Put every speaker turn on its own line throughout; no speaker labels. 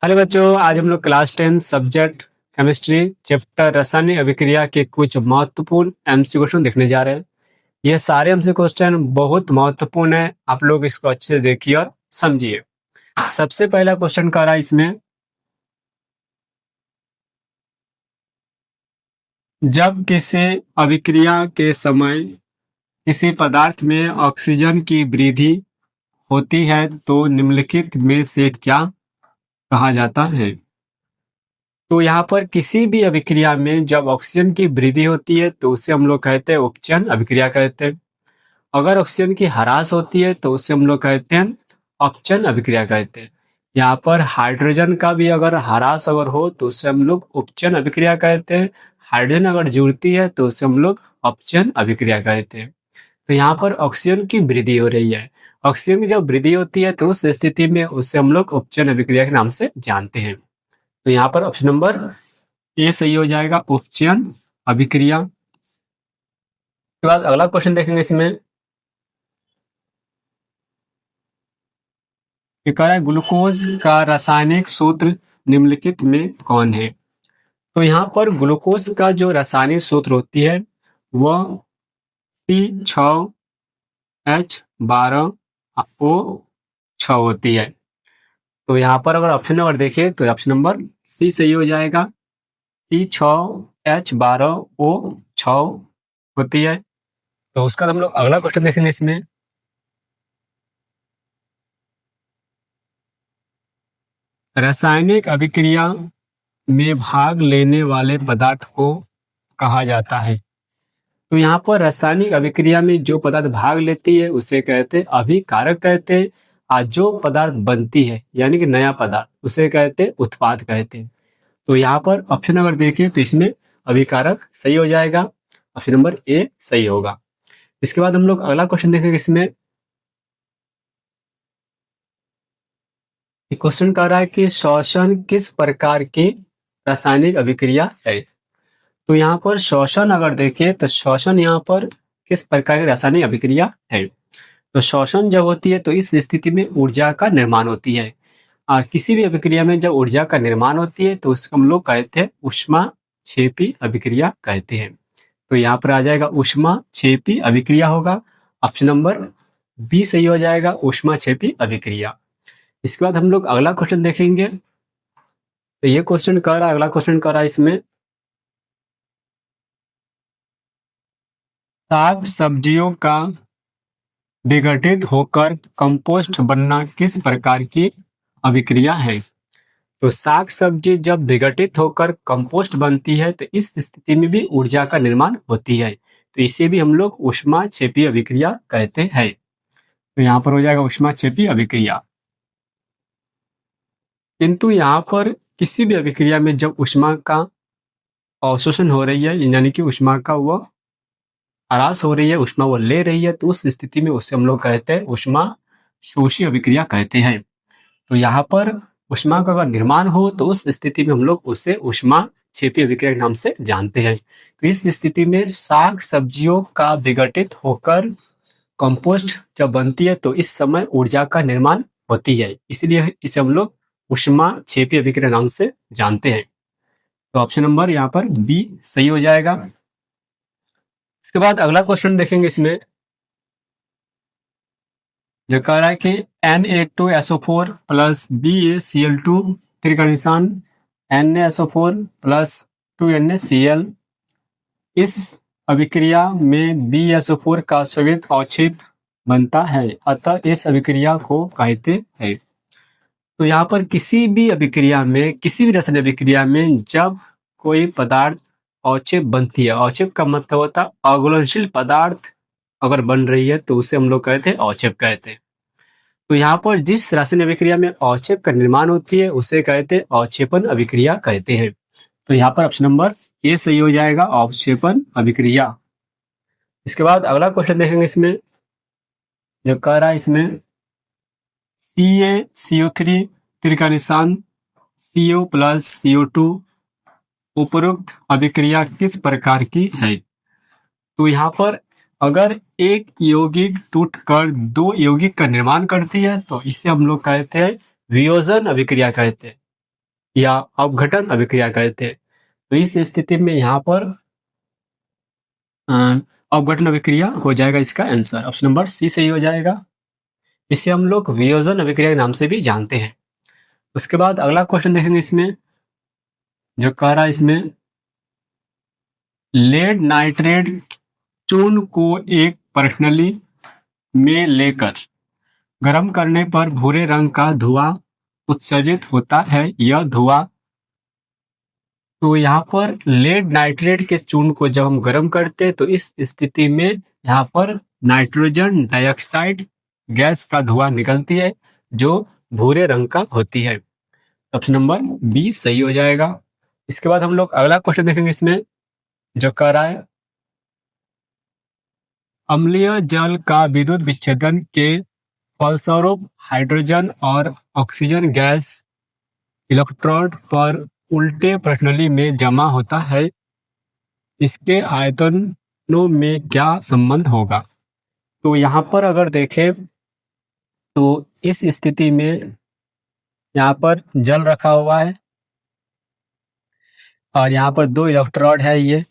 Hello बच्चों, आज हम लोग क्लास 10 सब्जेक्ट केमिस्ट्री चैप्टर रासायनिक अभिक्रिया के कुछ महत्वपूर्ण एमसीक्यू क्वेश्चन देखने जा रहे हैं। ये सारे एमसीक्यू क्वेश्चन बहुत महत्वपूर्ण है, आप लोग इसको अच्छे से देखिए और समझिए। सबसे पहला क्वेश्चन कह रहा है इसमें, जब किसी अभिक्रिया के समय किसी पदार्थ में ऑक्सीजन की वृद्धि होती है तो निम्नलिखित में से क्या कहा जाता है। तो यहाँ पर किसी भी अभिक्रिया में जब ऑक्सीजन की वृद्धि होती है तो उसे हम लोग कहते हैं उपचयन अभिक्रिया कहते हैं। अगर ऑक्सीजन की ह्रास होती है तो उसे हम लोग कहते हैं अपचयन अभिक्रिया कहते हैं। यहाँ पर हाइड्रोजन का भी अगर ह्रास अगर हो तो उसे हम लोग उपचयन अभिक्रिया कहते हैं। हाइड्रोजन अगर जुड़ती है तो उसे हम लोग अपचयन अभिक्रिया कहते हैं। तो यहाँ पर ऑक्सीजन की वृद्धि हो रही है। ऑक्सीजन की जब वृद्धि होती है तो उस स्थिति में उसे हम लोग उपचयन अभिक्रिया के नाम से जानते हैं। तो यहाँ पर ऑप्शन नंबर ए सही हो जाएगा, उपचयन अभिक्रिया। उसके बाद अगला क्वेश्चन देखेंगे इसमें, ये कह रहा है ग्लूकोज का रासायनिक सूत्र निम्नलिखित में कौन है। तो यहाँ पर ग्लूकोज का जो रासायनिक सूत्र होती है वह C6H12O6 होती है। तो यहाँ पर अगर ऑप्शन नंबर देखें तो ऑप्शन नंबर सी सही हो जाएगा, C6H12O6 होती है। तो उसका हम लोग अगला क्वेश्चन देखेंगे इसमें, रासायनिक अभिक्रिया में भाग लेने वाले पदार्थ को कहा जाता है। तो यहाँ पर रासायनिक अभिक्रिया में जो पदार्थ भाग लेती है उसे कहते हैं अभिकारक कहते हैं, और जो पदार्थ बनती है यानी कि नया पदार्थ उसे कहते हैं उत्पाद कहते हैं। तो यहाँ पर ऑप्शन अगर देखें तो इसमें अभिकारक सही हो जाएगा, ऑप्शन नंबर ए सही होगा। इसके बाद हम लोग अगला क्वेश्चन देखेंगे इसमें, क्वेश्चन कह रहा है कि श्वसन किस प्रकार की रासायनिक अभिक्रिया है। तो यहाँ पर श्वसन अगर देखें तो श्वसन यहाँ पर किस प्रकार की रासायनिक अभिक्रिया है। तो श्वसन जब होती है तो इस स्थिति में ऊर्जा का निर्माण होती है, और किसी भी अभिक्रिया में जब ऊर्जा का निर्माण होती है तो उसको हम लोग कहते हैं ऊष्माक्षेपी अभिक्रिया कहते हैं। तो यहाँ पर आ जाएगा ऊष्माक्षेपी अभिक्रिया होगा, ऑप्शन नंबर बी सही हो जाएगा, ऊष्माक्षेपी अभिक्रिया। इसके बाद हम लोग अगला क्वेश्चन देखेंगे। तो ये क्वेश्चन कर रहा है, अगला क्वेश्चन कर रहा है इसमें, साग सब्जियों का विघटित होकर कंपोस्ट बनना किस प्रकार की अभिक्रिया है। तो साग सब्जी जब विघटित होकर कंपोस्ट बनती है तो इस स्थिति में भी ऊर्जा का निर्माण होती है, तो इसे भी हम लोग ऊष्माक्षेपी अभिक्रिया कहते हैं। तो यहाँ पर हो जाएगा ऊष्माक्षेपी अभिक्रिया। किंतु यहाँ पर किसी भी अभिक्रिया में जब ऊष्मा का अवशोषण हो रही है यानी कि ऊष्मा का वह ह्रास हो रही है, ऊष्मा वो ले रही है, तो उस स्थिति में उसे हम लोग कहते हैं ऊष्मा शोषी अभिक्रिया कहते हैं। तो यहाँ पर ऊष्मा का अगर निर्माण हो तो उस स्थिति में हम लोग उसे ऊष्मा क्षेपी अभिक्रिया के नाम से जानते हैं। तो इस स्थिति में साग सब्जियों का विघटित होकर कंपोस्ट जब बनती है तो इस समय ऊर्जा का निर्माण होती है, इसलिए इसे हम लोग ऊष्मा क्षेपी अभिक्रिया नाम से जानते हैं। तो ऑप्शन नंबर यहाँ पर बी सही हो जाएगा। इसके बाद अगला क्वेश्चन देखेंगे इसमें, जो कह रहा है कि Na2SO4 प्लस BaCl2 त्रिका निशान NaSO4 प्लस 2NaCl, इस अभिक्रिया में BaSO4 का संयुक्त अवक्षेप बनता है, अतः इस अभिक्रिया को कहते हैं। तो यहाँ पर किसी भी अभिक्रिया में, किसी भी रासायनिक अभिक्रिया में जब कोई पदार्थ अवक्षेप बनती है, अवक्षेप का मतलब होता है अघुलनशील पदार्थ अगर बन रही है तो उसे हम लोग कहते हैं अवक्षेप कहते हैं। तो यहाँ पर जिस रासायनिक अभिक्रिया में अवक्षेप का निर्माण होती है उसे कहते हैं अवक्षेपन अभिक्रिया कहते हैं। तो यहाँ पर ऑप्शन नंबर ए सही हो जाएगा, अवक्षेपन अभिक्रिया। इसके बाद अगला क्वेश्चन देखेंगे इसमें, जो कह रहा है इसमें CaCO3 त्रिका निशान CO प्लस CO2 उपरोक्त अभिक्रिया किस प्रकार की है। तो यहाँ पर अगर एक यौगिक टूटकर दो यौगिक का निर्माण करती है तो इसे हम लोग कहते हैं वियोजन अभिक्रिया कहते हैं। या अपघटन अभिक्रिया कहते हैं। तो इस स्थिति में यहाँ पर अपघटन अभिक्रिया हो जाएगा इसका आंसर। ऑप्शन नंबर सी सही हो जाएगा। इसे हम लोग वियोजन अभिक्रिया के नाम से भी जानते हैं। उसके बाद अगला क्वेश्चन देखेंगे इसमें, जो कह रहा है इसमें लेड नाइट्रेट चूर्ण को एक प्रणाली में लेकर गर्म करने पर भूरे रंग का धुआं उत्सर्जित होता है। यह धुआं, तो यहाँ पर लेड नाइट्रेट के चूर्ण को जब हम गर्म करते हैं तो इस स्थिति में यहाँ पर नाइट्रोजन डाइऑक्साइड गैस का धुआं निकलती है जो भूरे रंग का होती है। ऑप्शन नंबर बी सही हो जाएगा। इसके बाद हम लोग अगला क्वेश्चन देखेंगे इसमें, जो कह रहा है अम्लीय जल का विद्युत विच्छेदन के फलस्वरूप हाइड्रोजन और ऑक्सीजन गैस इलेक्ट्रोड पर उल्टे प्रणाली में जमा होता है। इसके आयतनों में क्या संबंध होगा? तो यहाँ पर अगर देखें तो इस स्थिति में यहाँ पर जल रखा हुआ है और यहाँ पर दो इलेक्ट्रोड है। ये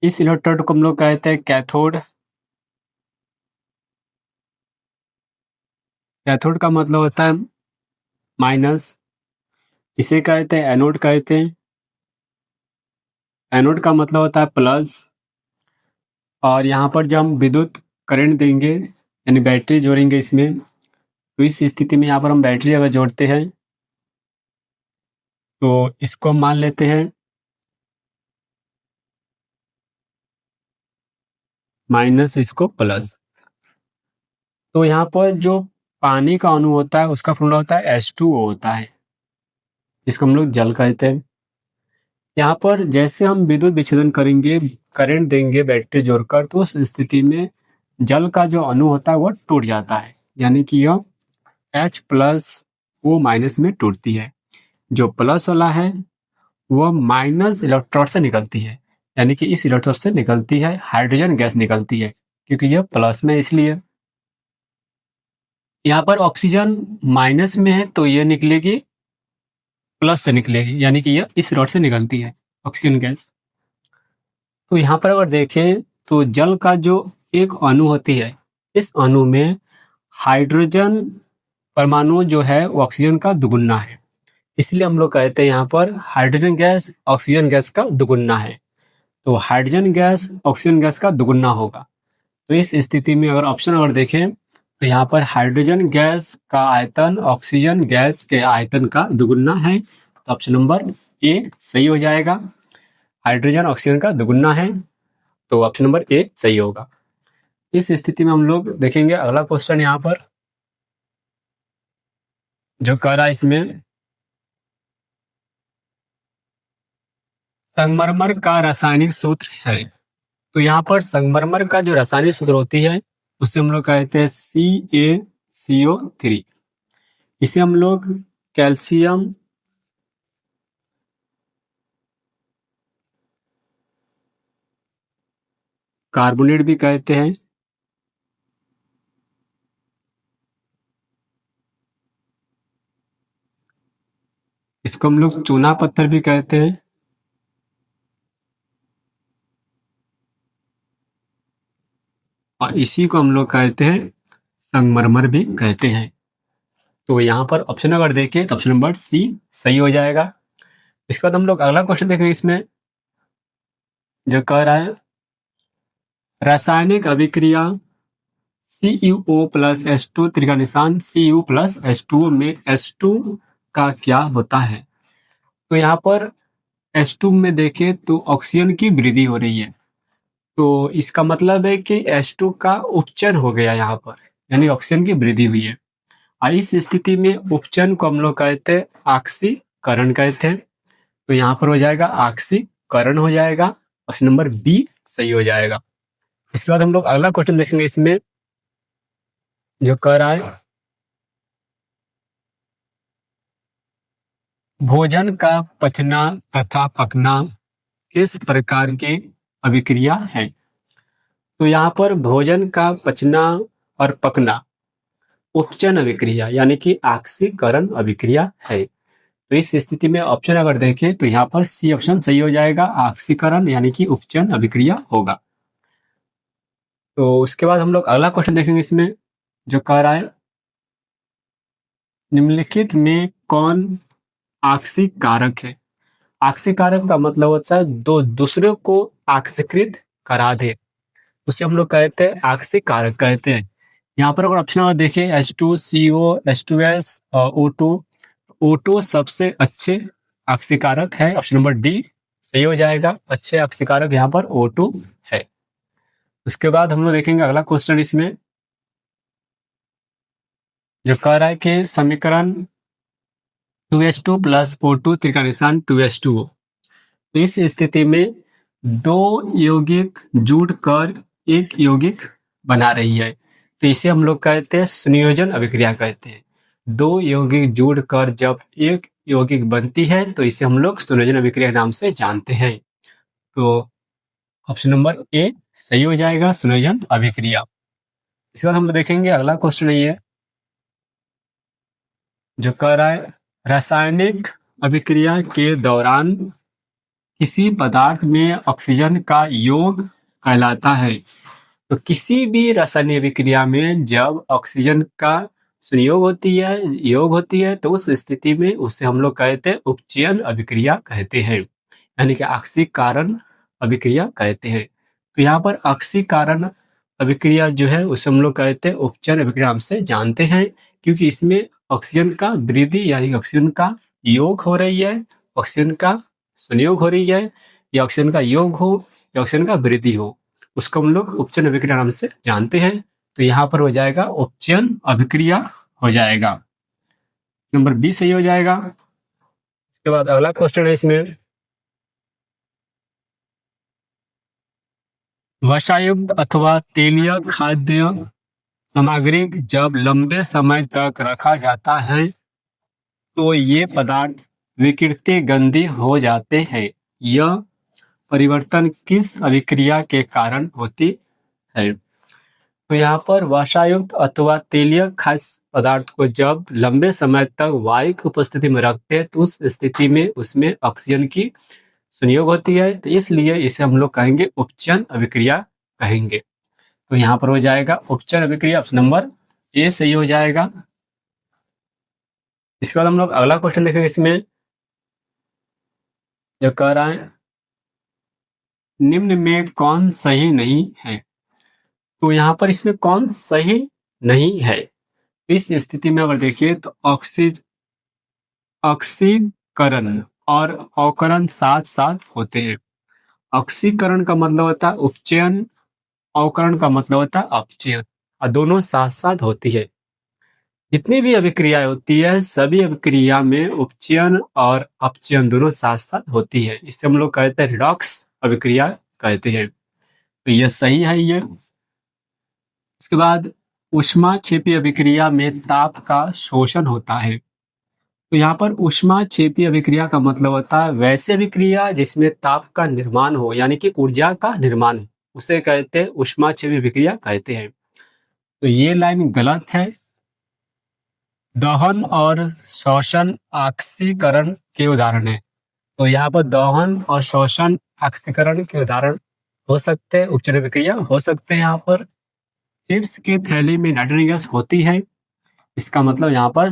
इस इलेक्ट्रोड को हम लोग कहते हैं कैथोड। कैथोड का मतलब होता है माइनस। इसे कहते हैं एनोड कहते हैं। एनोड का मतलब होता है प्लस। और यहाँ पर जब हम विद्युत करंट देंगे यानी बैटरी जोड़ेंगे इसमें, तो इस स्थिति में यहाँ पर हम बैटरी अगर जोड़ते हैं तो इसको हम मान लेते हैं माइनस, इसको प्लस। तो यहाँ पर जो पानी का अणु होता है उसका फॉर्मूला होता है H2O होता है, इसको हम लोग जल कहते हैं। यहाँ पर जैसे हम विद्युत विच्छेदन करेंगे, करंट देंगे बैटरी जोड़कर, तो उस स्थिति में जल का जो अणु होता है वो टूट जाता है, यानी कि यह H प्लस O माइनस में टूटती है। जो प्लस वाला है वह माइनस इलेक्ट्रोड से निकलती है, यानी कि इस इलेक्ट्रोड से निकलती है हाइड्रोजन गैस निकलती है, क्योंकि यह प्लस में इसलिए। यहाँ पर ऑक्सीजन माइनस में है तो यह निकलेगी प्लस से निकलेगी, यानी कि यह इस रॉड से निकलती है ऑक्सीजन गैस। तो यहाँ पर अगर देखें तो जल का जो एक अणु होती है, इस अणु में हाइड्रोजन परमाणु जो है वो ऑक्सीजन का दुगुना है, इसलिए हम लोग कहते हैं यहाँ पर हाइड्रोजन गैस ऑक्सीजन गैस का दुगुना है। तो हाइड्रोजन गैस ऑक्सीजन गैस का दुगुना होगा। तो इस स्थिति में अगर ऑप्शन अगर देखें तो यहाँ पर हाइड्रोजन गैस का आयतन ऑक्सीजन गैस के आयतन का दुगुना है, तो ऑप्शन नंबर ए सही हो जाएगा। हाइड्रोजन ऑक्सीजन का दुगुना है तो ऑप्शन नंबर ए सही होगा। इस स्थिति में हम लोग देखेंगे अगला क्वेश्चन यहाँ पर, जो कह रहा है इसमें संगमरमर का रासायनिक सूत्र है। तो यहाँ पर संगमरमर का जो रासायनिक सूत्र होती है उसे हम लोग कहते हैं CaCO3। इसे हम लोग कैल्शियम कार्बोनेट भी कहते हैं। इसको हम लोग चूना पत्थर भी कहते हैं। और इसी को हम लोग कहते हैं संगमरमर भी कहते हैं। तो यहाँ पर ऑप्शन अगर देखें तो ऑप्शन नंबर सी सही हो जाएगा। इसके बाद हम लोग अगला क्वेश्चन देखेंगे इसमें, जो कह रहा है रासायनिक अभिक्रिया CuO प्लस H2 का निशान Cu प्लस H2O में H2 का क्या होता है? तो यहाँ पर H2 में देखें तो ऑक्सीजन की वृद्धि हो रही है, तो इसका मतलब है कि H2 का उपचयन हो गया यहाँ पर, यानी ऑक्सीजन की वृद्धि हुई है। और इस स्थिति में उपचयन को हम लोग कहते हैं ऑक्सीकरण कहते हैं। तो यहाँ पर हो जाएगा ऑक्सीकरण हो जाएगा, ऑप्शन नंबर बी सही हो जाएगा। इसके बाद हम लोग अगला क्वेश्चन देखेंगे इसमें, जो कह रहा है भोजन का पचना तथा पकना किस प्रकार की अभिक्रिया है? तो यहाँ पर भोजन का पचना और पकना उपचयन अभिक्रिया यानी कि ऑक्सीकरण अभिक्रिया है। तो इस स्थिति में ऑप्शन अगर देखें तो यहाँ पर सी ऑप्शन सही हो जाएगा, ऑक्सीकरण यानी कि उपचयन अभिक्रिया होगा। तो उसके बाद हम लोग अगला क्वेश्चन देखेंगे इसमें, जो कह रहा है निम्नलिखित में कौन आक्सीय कारक है। आक्सीय कारक का मतलब होता है दो दूसरे को आक्सीकृत करा दे, उसे हम लोग कहते हैं आक्सीय कारक कहते हैं। यहाँ पर अगर ऑप्शन नंबर देखें H2CO, H2S और O2, O2 सबसे अच्छे आक्सीय कारक है, ऑप्शन नंबर डी सही हो जाएगा। अच्छे आक्सीय कारक यहाँ पर O2 है। उसके बाद हम लोग देखेंगे अगला क्वेश्चन इसमें, जो कह रहा है कि समीकरण 2H2 प्लस O2 तिर का निशान 2H2O। तो इस स्थिति में दो यौगिक जुड़कर एक यौगिक बना रही है, तो इसे हम लोग कहते हैं संयोजन अभिक्रिया कहते हैं। दो यौगिक जुड़कर जब एक यौगिक बनती है तो इसे हम लोग संयोजन अभिक्रिया नाम से जानते हैं। तो ऑप्शन नंबर ए सही हो जाएगा, संयोजन अभिक्रिया। इसके बाद हम लोग देखेंगे अगला क्वेश्चन है, जो कह रहा है रासायनिक अभिक्रिया के दौरान किसी पदार्थ में ऑक्सीजन का योग कहलाता है। तो किसी भी रासायनिक अभिक्रिया में जब ऑक्सीजन का संयोग होती है, योग होती है, तो उस स्थिति में उसे हम लोग कहते हैं उपचयन अभिक्रिया कहते हैं, यानी कि ऑक्सीकरण अभिक्रिया कहते हैं। तो यहाँ पर ऑक्सीकरण अभिक्रिया जो है उसे हम लोग कहते हैं उपचयन अभिक्रिया नाम से जानते हैं, क्योंकि इसमें ऑक्सीजन का वृद्धि यानी ऑक्सीजन का योग हो रही है, ऑक्सीजन का संयोग हो रही है, या ऑक्सीजन का योग हो या ऑक्सीजन का वृद्धि हो, उसको हम लोग उपचयन अभिक्रिया नाम से जानते हैं। तो यहाँ पर हो जाएगा उपचयन अभिक्रिया हो जाएगा, नंबर बी सही हो जाएगा। इसके बाद अगला क्वेश्चन है इसमें, वसायुक्त अथवा तेलीय खाद्य सामग्री जब लंबे समय तक रखा जाता है तो ये पदार्थ विकृति गंदी हो जाते हैं। यह परिवर्तन किस अभिक्रिया के कारण होती है। तो यहाँ पर वसायुक्त अथवा तेलीय खाद्य पदार्थ को जब लंबे समय तक वायु की उपस्थिति में रखते हैं तो उस स्थिति में उसमें ऑक्सीजन की संयोग होती है, तो इसलिए इसे हम लोग कहेंगे उपचयन अभिक्रिया कहेंगे। तो यहाँ पर हो जाएगा उपचयन अभिक्रिया, ऑप्शन नंबर ए सही हो जाएगा। इसके बाद हम लोग अगला क्वेश्चन देखेंगे इसमें, जो कह रहा है निम्न में कौन सही नहीं है। तो यहाँ पर इसमें कौन सही नहीं है, इस स्थिति में अगर देखिए तो ऑक्सीकरण और अवकरण साथ साथ होते हैं। ऑक्सीकरण का मतलब होता है उपचयन, अवकरण का मतलब होता है अपचयन, और दोनों साथ साथ होती है। जितनी भी अभिक्रियाएं होती है सभी अभिक्रिया में उपचयन और अपचयन दोनों साथ साथ होती है, इसे हम लोग कहते हैं रिडॉक्स अभिक्रिया कहते हैं। तो यह सही है ये। इसके बाद ऊष्माक्षेपी अभिक्रिया में ताप का शोषण होता है। तो यहाँ पर ऊष्माक्षेपी अभिक्रिया का मतलब होता है वैसे अभिक्रिया जिसमें ताप का निर्माण हो, यानी कि ऊर्जा का निर्माण हो, उसे कहते हैं ऊष्माक्षेपी अभिक्रिया कहते हैं। तो ये लाइन गलत है। दहन और शोषण ऑक्सीकरण के उदाहरण है। तो यहाँ पर दहन और शोषण ऑक्सीकरण के उदाहरण हो सकते हैं, उपचयन अभिक्रिया हो सकते हैं। यहाँ पर चिप्स की थैली में नाइट्रोजन गैस होती है, इसका मतलब यहाँ पर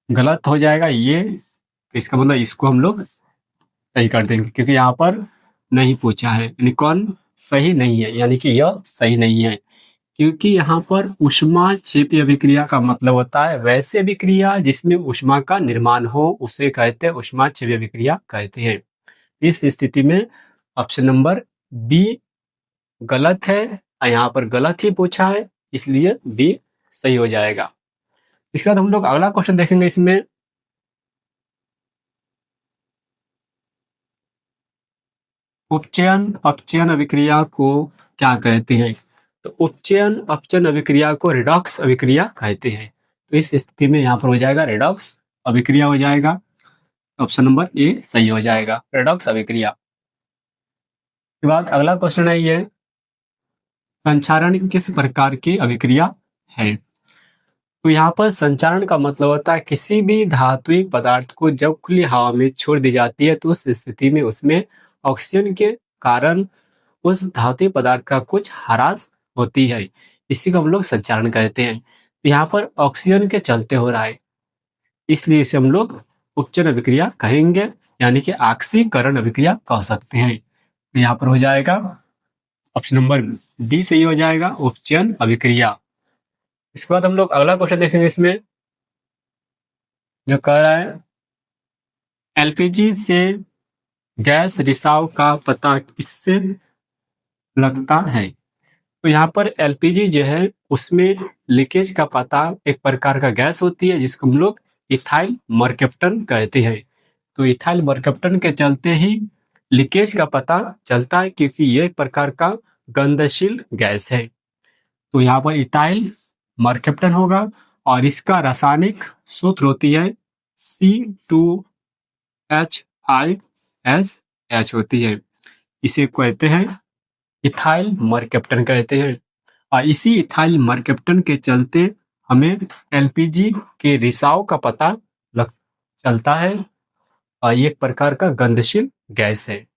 गलत हो जाएगा ये। तो इसका मतलब इसको हम लोग सही कर देंगे, क्योंकि यहाँ पर नहीं पूछा है, यानी कौन सही नहीं है, यानी कि यह सही नहीं है। क्योंकि यहाँ पर ऊष्माक्षेपी अभिक्रिया का मतलब होता है वैसे अभिक्रिया जिसमें ऊष्मा का निर्माण हो, उसे कहते हैं ऊष्माक्षेपी अभिक्रिया कहते हैं। इस स्थिति में ऑप्शन नंबर बी गलत है, यहाँ पर गलत ही पूछा है, इसलिए बी सही हो जाएगा। इसके बाद हम लोग अगला क्वेश्चन देखेंगे इसमें, उपचयन अपचयन अभिक्रिया को क्या कहते हैं। तो उपचयन अपचयन अभिक्रिया को रिडॉक्स अभिक्रिया कहते हैं। तो इस स्थिति में यहाँ पर हो जाएगा रिडॉक्स अभिक्रिया हो जाएगा, ऑप्शन नंबर ए सही हो जाएगा, रिडॉक्स अभिक्रिया। के बाद अगला क्वेश्चन है ये, संक्षारण किस प्रकार की अभिक्रिया है। तो यहाँ पर संचारण का मतलब होता है किसी भी धात्विक पदार्थ को जब खुली हवा में छोड़ दी जाती है तो उस स्थिति में उसमें ऑक्सीजन के कारण उस धात्विक पदार्थ का कुछ ह्रास होती है। इसी को हम लोग संचारण कहते हैं। तो यहाँ पर ऑक्सीजन के चलते हो रहा है, इसलिए इसे हम लोग उपचयन अभिक्रिया कहेंगे, यानी कि ऑक्सीकरण अभिक्रिया कह सकते हैं। तो यहाँ पर हो जाएगा ऑप्शन नंबर डी सही हो जाएगा, उपचयन अभिक्रिया। इसके बाद हम लोग अगला क्वेश्चन देखेंगे। इसमें जो कह रहा है एलपीजी से गैस रिसाव का पता किससे लगता है। तो यहाँ पर एलपीजी जो है उसमें लीकेज का पता एक प्रकार का गैस होती है जिसको हम लोग इथाइल मरकैप्टन कहते हैं। तो इथाइल मरकैप्टन के चलते ही लीकेज का पता चलता है, क्योंकि ये एक प्रकार का गंधशील गैस है। तो यहाँ पर इथाइल मरकैप्टन होगा और इसका रासायनिक सूत्र होती है C2H5SH होती है। इसे कहते हैं इथाइल मरकैप्टन कहते हैं। और इसी इथाइल मरकैप्टन के चलते हमें एलपीजी के रिसाव का पता लग चलता है और ये एक प्रकार का गंधशील गैस है।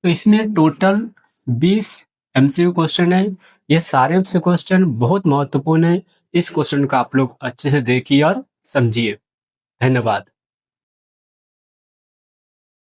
तो इसमें टोटल 20 एमसीक्यू क्वेश्चन है। ये सारे एमसीक्यू क्वेश्चन बहुत महत्वपूर्ण है। इस क्वेश्चन को आप लोग अच्छे से देखिए और समझिए। धन्यवाद।